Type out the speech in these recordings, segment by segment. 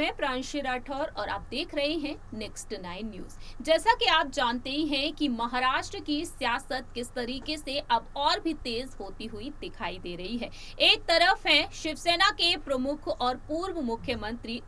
मैं प्रांशी राठौर और आप देख रहे हैं नेक्स्ट 9 न्यूज। जैसा कि आप जानते ही हैं कि महाराष्ट्र की सियासत किस तरीके से अब और भी तेज होती हुई दिखाई दे रही है। एक तरफ है शिवसेना के प्रमुख और पूर्व मुख्यमंत्री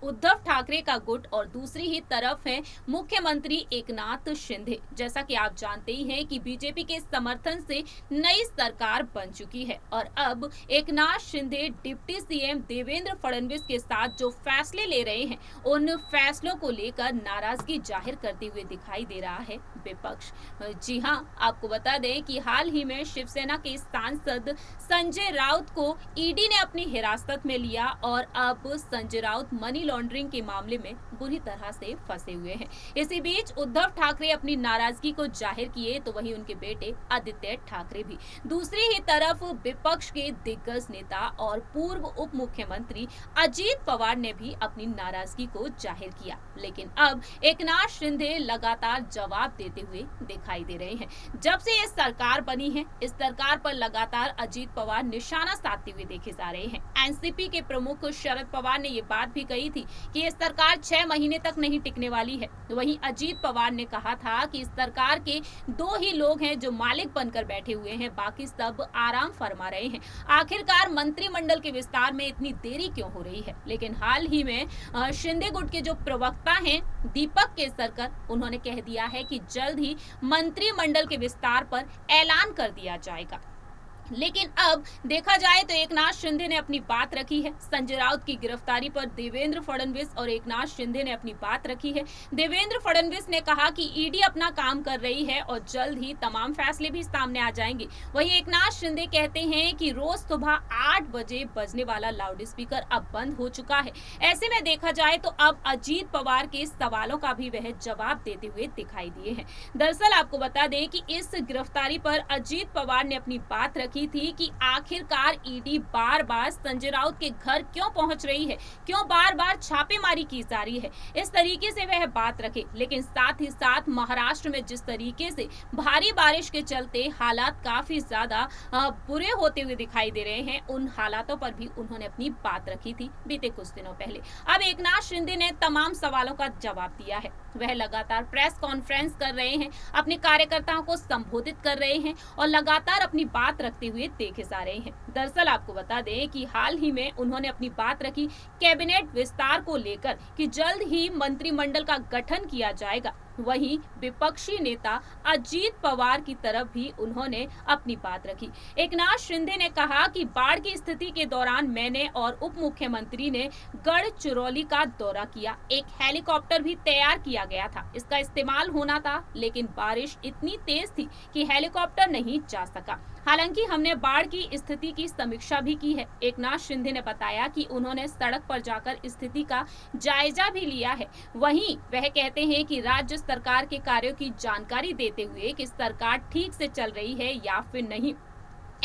उद्धव ठाकरे का गुट और दूसरी ही तरफ है मुख्यमंत्री एकनाथ शिंदे। जैसा कि आप जानते ही हैं कि बीजेपी के समर्थन से नई सरकार बन चुकी है और अब एकनाथ शिंदे डिप्टी सीएम देवेंद्र फडणवीस के साथ जो फैसले ले रहे हैं उन फैसलों को लेकर नाराजगी जाहिर करते हुए दिखाई दे रहा है विपक्ष। जी हां, आपको बता दें कि हाल ही में शिवसेना के सांसद संजय राउत को ईडी ने अपनी हिरासत में लिया और अब संजय राउत मनी लॉन्ड्रिंग के मामले में बुरी तरह से फंसे हुए हैं। इसी बीच उद्धव ठाकरे अपनी नाराजगी को जाहिर किए तो वहीं उनके बेटे आदित्य ठाकरे भी। दूसरी ही तरफ विपक्ष के दिग्गज नेता और पूर्व उप मुख्यमंत्री अजीत पवार ने भी अपनी नाराजगी को जाहिर किया, लेकिन अब एकनाथ शिंदे लगातार जवाब देते हुए दिखाई दे रहे हैं। जब से ये सरकार बनी है, इस सरकार पर लगातार अजीत पवार निशाना साधते हुए देखे जा रहे हैं। एनसीपी के प्रमुख शरद पवार ने ये बात भी कही थी कि ये सरकार 6 महीने तक नहीं टिकने वाली है। वहीं अजीत पवार ने कहा था कि इस सरकार के 2 ही लोग हैं जो मालिक बनकर बैठे हुए हैं, बाकी सब आराम फरमा रहे हैं। आखिरकार मंत्रिमंडल के विस्तार में इतनी देरी क्यों हो रही है? लेकिन हाल ही में शिंदे गुट के जो प्रवक्ता हैं दीपक केसरकर, उन्होंने कह दिया है कि जल्द ही मंत्रिमंडल के विस्तार पर ऐलान कर दिया जाएगा। लेकिन अब देखा जाए तो एकनाथ शिंदे ने अपनी बात रखी है। संजय राउत की गिरफ्तारी पर देवेंद्र फडणवीस और एकनाथ शिंदे ने अपनी बात रखी है। देवेंद्र फडणवीस ने कहा कि ईडी अपना काम कर रही है और जल्द ही तमाम फैसले भी सामने आ जाएंगे। वहीं एकनाथ शिंदे कहते हैं कि रोज सुबह 8 बजे बजने वाला लाउड स्पीकर अब बंद हो चुका है। ऐसे में देखा जाए तो अब अजीत पवार के सवालों का भी वह जवाब देते हुए दिखाई दिए हैं। दरअसल आपको बता दें कि इस गिरफ्तारी पर अजीत पवार ने अपनी बात रखी थी कि आखिरकार ईडी बार-बार संजय राउत के घर क्यों पहुंच रही है, क्यों बार-बार छापेमारी की जा रही है। इस तरीके से वह बात रखे, लेकिन साथ ही साथ महाराष्ट्र में जिस तरीके से भारी बारिश के चलते हालात काफी ज्यादा बुरे होते हुए दिखाई दे रहे हैं, उन हालातों पर भी उन्होंने अपनी बात रखी थी बीते कुछ दिनों पहले। अब एकनाथ शिंदे ने तमाम सवालों का जवाब दिया है। वह लगातार प्रेस कॉन्फ्रेंस कर रहे हैं, अपने कार्यकर्ताओं को संबोधित कर रहे हैं और लगातार अपनी बात रखते हुए देखे जा रहे हैं। दरअसल आपको बता दें कि हाल ही में उन्होंने अपनी बात रखी कैबिनेट विस्तार को लेकर कि जल्द ही मंत्रिमंडल का गठन किया जाएगा। वहीं विपक्षी नेता अजीत पवार की तरफ भी उन्होंने अपनी बात रखी। एकनाथ शिंदे ने कहा कि बाढ़ की स्थिति के दौरान मैंने और उप मुख्यमंत्री ने गढ़चिरौली का दौरा किया। एक हेलीकॉप्टर भी तैयार किया गया था, इसका इस्तेमाल होना था, लेकिन बारिश इतनी तेज थी कि हेलीकॉप्टर नहीं जा सका। हालांकि हमने बाढ़ की स्थिति की समीक्षा भी की है। एकनाथ शिंदे ने बताया कि उन्होंने सड़क पर जाकर स्थिति का जायजा भी लिया है। वहीं वह कहते हैं कि राज्य सरकार के कार्यों की जानकारी देते हुए कि सरकार ठीक से चल रही है या फिर नहीं।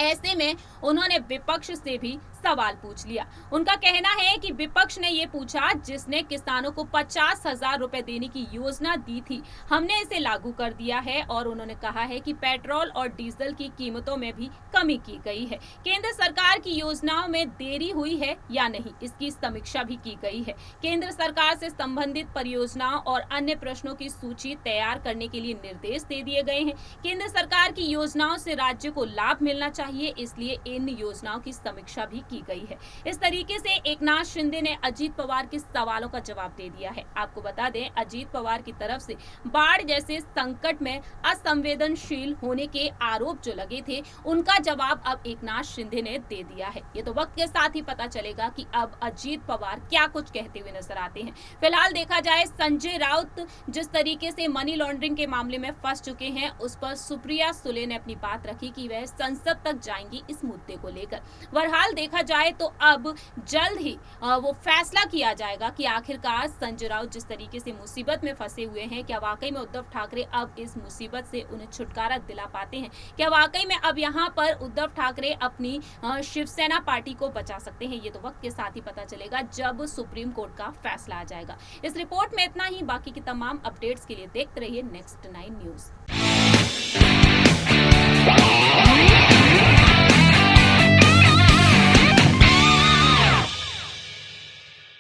ऐसे में उन्होंने विपक्ष से भी सवाल पूछ लिया। उनका कहना है कि विपक्ष ने ये पूछा जिसने किसानों को 50,000 रुपए देने की योजना दी थी, हमने इसे लागू कर दिया है। और उन्होंने कहा है कि पेट्रोल और डीजल की कीमतों में भी कमी की गई है। केंद्र सरकार की योजनाओं में देरी हुई है या नहीं, इसकी समीक्षा भी की गई है। केंद्र सरकार से संबंधित परियोजनाओं और अन्य प्रश्नों की सूची तैयार करने के लिए निर्देश दे दिए गए हैं। केंद्र सरकार की योजनाओं से राज्य को लाभ मिलना चाहिए, इसलिए इन योजनाओं की समीक्षा भी की गई है। इस तरीके से एकनाथ शिंदे ने अजीत पवार के सवालों का जवाब दे दिया है। आपको बता दें, अजीत पवार की तरफ से बाढ़ जैसे संकट में असंवेदनशील होने के आरोप जो लगे थे, उनका जवाब अब एकनाथ शिंदे ने दे दिया है। ये तो वक्त के साथ ही पता चलेगा कि अब अजीत पवार क्या कुछ कहते हुए नजर आते हैं। फिलहाल देखा जाए, संजय राउत जिस तरीके से मनी लॉन्ड्रिंग के मामले में फंस चुके हैं, उस पर सुप्रिया सुले ने अपनी बात रखी कि वह संसद तक जाएंगी इस मुद्दे को लेकर। बहरहाल देखा जाए तो अब जल्द ही वो फैसला किया जाएगा कि आखिरकार संजय राउत जिस तरीके से मुसीबत में फंसे हुए हैं, क्या वाकई में उद्धव ठाकरे अब इस मुसीबत से उन्हें छुटकारा दिला पाते हैं? क्या वाकई में अब यहाँ पर उद्धव ठाकरे अपनी शिवसेना पार्टी को बचा सकते हैं? ये तो वक्त के साथ ही पता चलेगा जब सुप्रीम कोर्ट का फैसला आ जाएगा। इस रिपोर्ट में इतना ही। बाकी की तमाम अपडेट्स के लिए देखते रहिए नेक्स्ट 9 न्यूज।